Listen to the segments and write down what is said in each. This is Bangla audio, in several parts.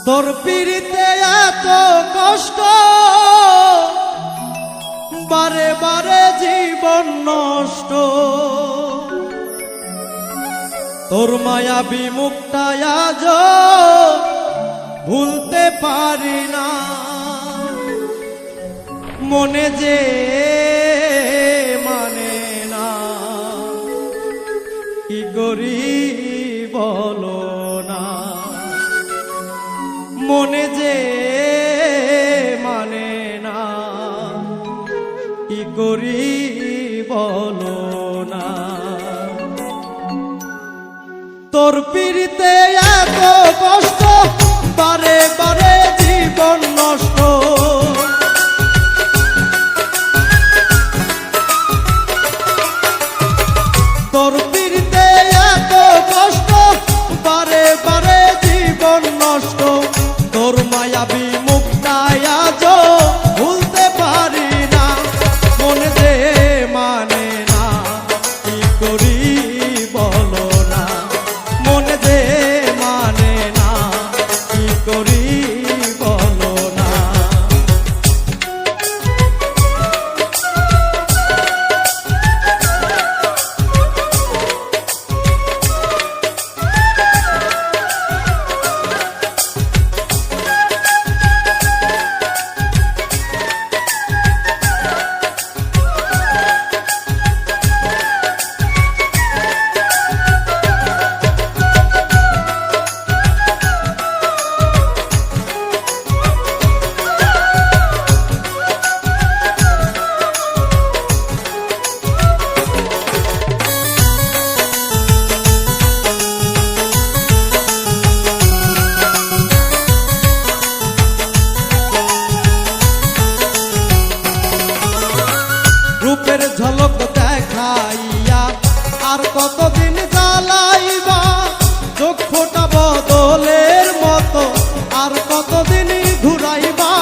তোর পিড়িতে এত কষ্ট, বারে বারে জীবন নষ্ট। তোর মায়াবী মুখটা আজ ভুলতে পারি না। মনে যে মানে না, কি করি বলো না। মনে যে মানে না, কি করি বলো না। তোর পিড়িতে এত কষ্ট, বারে বারে জীবন নষ্ট। তোর পিড়িতে এত কষ্ট, বারে বারে জীবন নষ্ট। তোর মায়াবী মুখটা আজ ভুলতে পারি না। মনে যে মানে না, কি করি বলো না। মনে যে মানে না, কি করি বলো না। রূপের ঝলক দেখাইয়া আর কতদিন জ্বালাইবা। চোখ ফোটা বদলের মতো আর কতদিন ঘুরাইবা।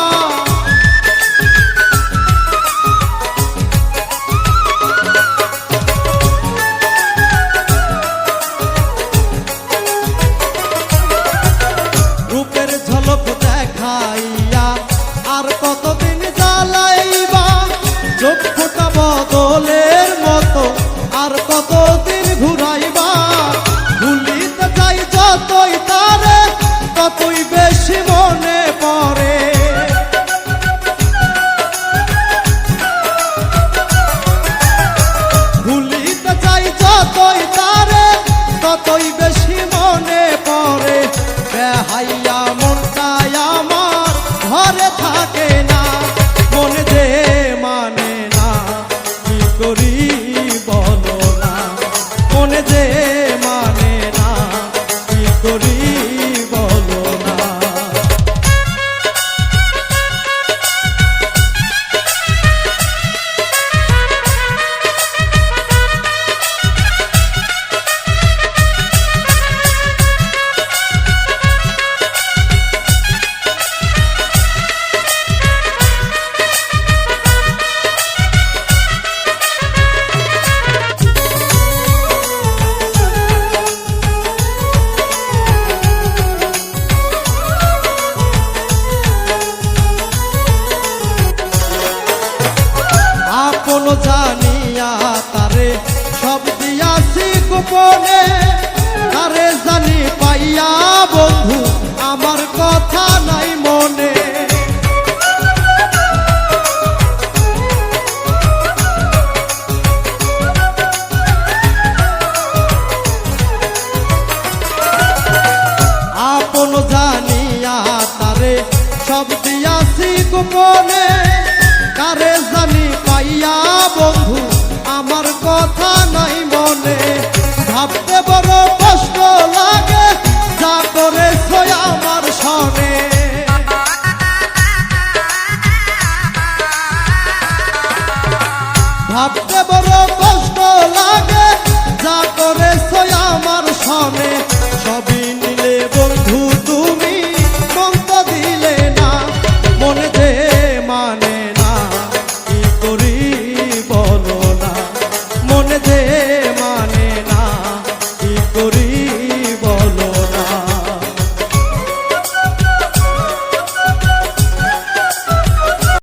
রূপের ঝলক দেখাইয়া আর কতদিন জ্বালাইবা। চোখ ফোটা বদলের মতো আর কতদিন ঘুরাইবা। ভুলিতে যাই যতই তারে, ততই বেশি মনে পড়ে। ভুলিতে যাই যতই তারে, ততই বেশি মনে পড়ে। বেহাইয়া মনটা আমার ঘরে থাকে না। মনে যে মানে না, কি করি বলো না। মনে যে মানে না, কি করি বলো না। আপন জানিয়া তারে সব দিয়াছি গোপনে। তারে জানি পাইয়া বন্ধু আমার কথা নাই মনে। আপন জানিয়া তারে সব দিয়াছি গোপনে। তারে